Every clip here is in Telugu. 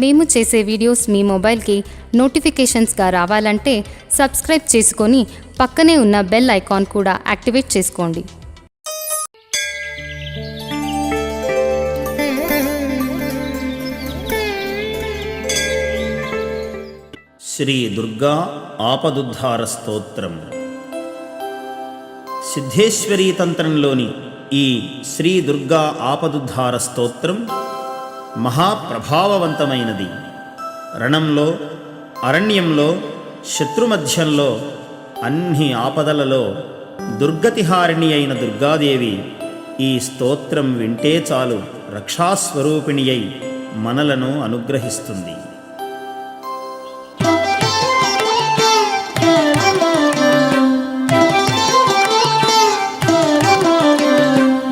మేము చేసే వీడియోస్ మీ మొబైల్కి నోటిఫికేషన్స్గా రావాలంటే సబ్స్క్రైబ్ చేసుకొని పక్కనే ఉన్న బెల్ ఐకాన్ కూడా యాక్టివేట్ చేసుకోండి. శ్రీ దుర్గా ఆపదుద్ధార స్తోత్రం. సిద్ధేశ్వరీ తంత్రంలోని ఈ శ్రీ దుర్గా ఆపదుద్ధార స్తోత్రం మహాప్రభావవంతమైనది. రణంలో, అరణ్యంలో, శత్రుమధ్యంలో, అన్ని ఆపదలలో దుర్గతిహారిణి అయిన దుర్గాదేవి ఈ స్తోత్రం వింటే చాలు రక్షాస్వరూపిణి అయి మనలను అనుగ్రహిస్తుంది.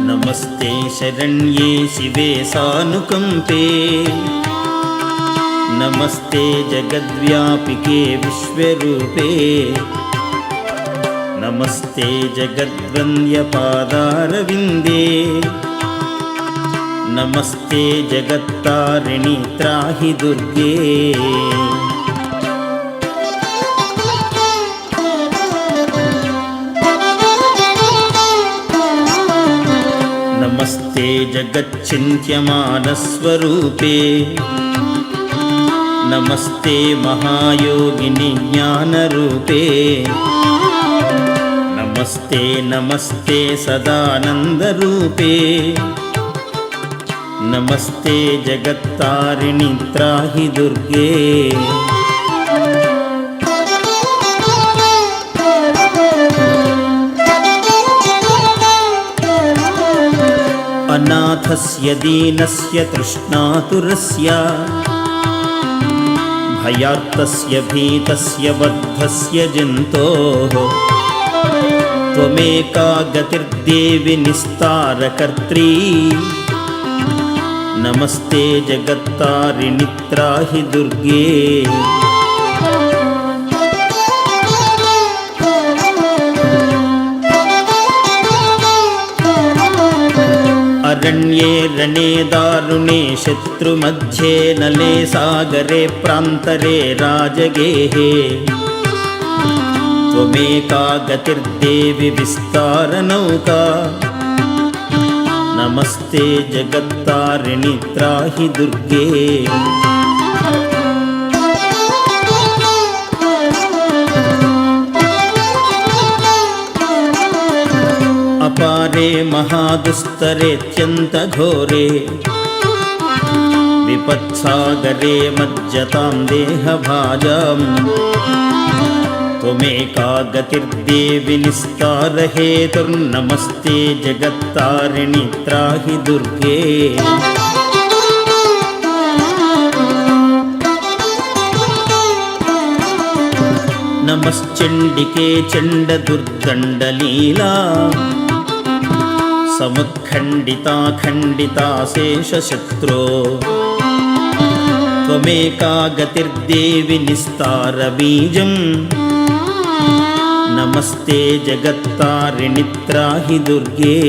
నమస్తే శరణ్యే శివే సానుకంపే, నమస్తే జగద్వ్యాపికే విశ్వరూపే, నమస్తే జగద్వంద్యపాదారవిందే, నమస్తే జగత్తారిణి త్రాహి దుర్గే. నమస్తే జగచ్చింత్యమానస్వరూపే, నమస్తే మహాయోగిని జ్ఞానరూపే, నమస్తే నమస్తే సదానందరూపే, నమస్తే జగత్తారిణి త్రాహి దుర్గే. అనాథస్య దీనస్య తృష్ణాతురస్య, భయార్తస్య భీతస్య బద్ధస్య జంతోః, త్వమేకా గతిర్దేవి నిస్తారకర్త్రీ, నమస్తే జగత్తారిణి త్రాహి దుర్గే. అరణ్యే రణే దారుణే శత్రుమధ్యే నలే సాగరే ప్రాంతరే రాజగేహే, త్వమేకా గతిర్దేవి విస్తారనౌకా, నమస్తే జగత్తారిణి త్రాహి దుర్గే. అపారే మహాదుస్తరేత్యంతఘోరే, విపత్సాగరే మజ్జతాం దేహభాజాం, త్వమేకా గతిర్దేవి నిస్తారహేతుర్నమస్తే జగత్తారిణి త్రాహి దుర్గే. నమశ్చండికే చండదుర్దండలీలా, సముత్ఖండితా ఖండితా శేషశత్రో, త్వమేకా గతిర్దేవి నిస్తారబీజం, నమస్తే జగత్తారిణి త్రాహి దుర్గే.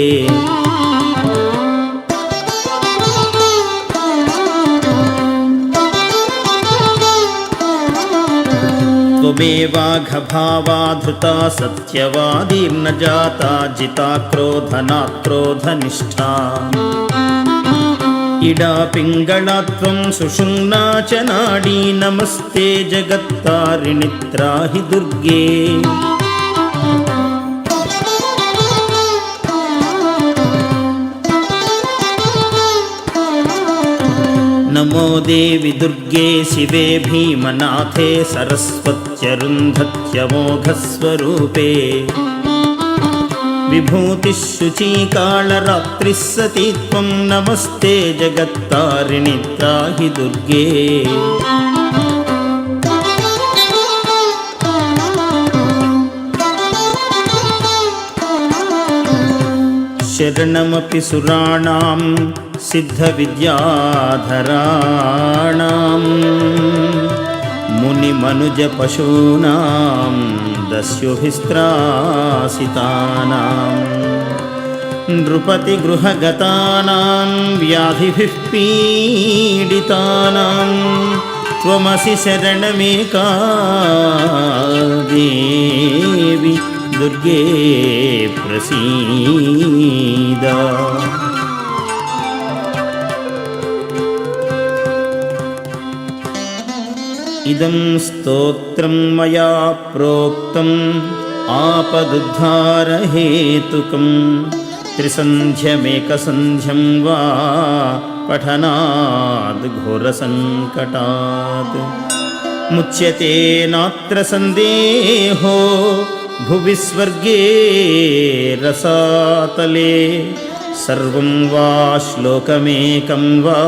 త్వమేవాఘభావాధృతా సత్యవాదీర్న జాతా జితా క్రోధనాక్రోధనిష్ఠా, ఇడా పింగళాత్వం సుషుమ్నా చ నాడీ, నమస్తే జగత్తారిణి త్రాహి దుర్గే. నమో దేవి దుర్గే శివే భీమనాథే, సరస్వత్యరుంధత్యమోఘస్వరూపే, విభూతిః శుచీకాళరాత్రిః సతీ త్వం, నమస్తే జగత్తారిణి త్రాహి దుర్గే. శరణమపి సురాణాం సిద్ధవిద్యాధరాణాం, మునిమనుజపశూనాం దస్యుభిస్త్రాసితానాం, नृपतिगृहगतानां व्याधिभिः पीडितानां त्वमसि शरणमेका देवी दुर्गे प्रसीद। इदं स्तोत्रं मया प्रोक्तम् आपदुद्धारहेतुकं त्रिसन्ध्यमेकसन्ध्यं वा पठनाद् घोरसङ्कटात् मुच्यते नात्र सन्देहो भुवि स्वर्गे रसातले सर्वं वा श्लोकमेकं वा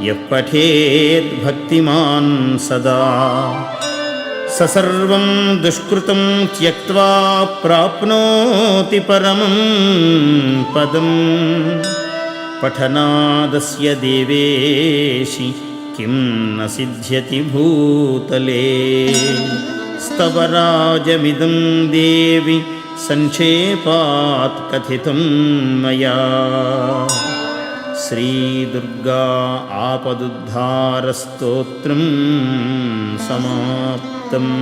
यः पठेत् भक्तिमान् सदा स सर्वं दुष्कृतं त्यक्त्वा प्राप्नोति परमं पदं पठनादस्य देवेशि किं न सिद्ध्यति भूतले स्तवराजमिदं देवि संक्षेपात् कथितं मया श्रीदुर्गा आपदुद्धारस्तोत्रं समाप्तम्।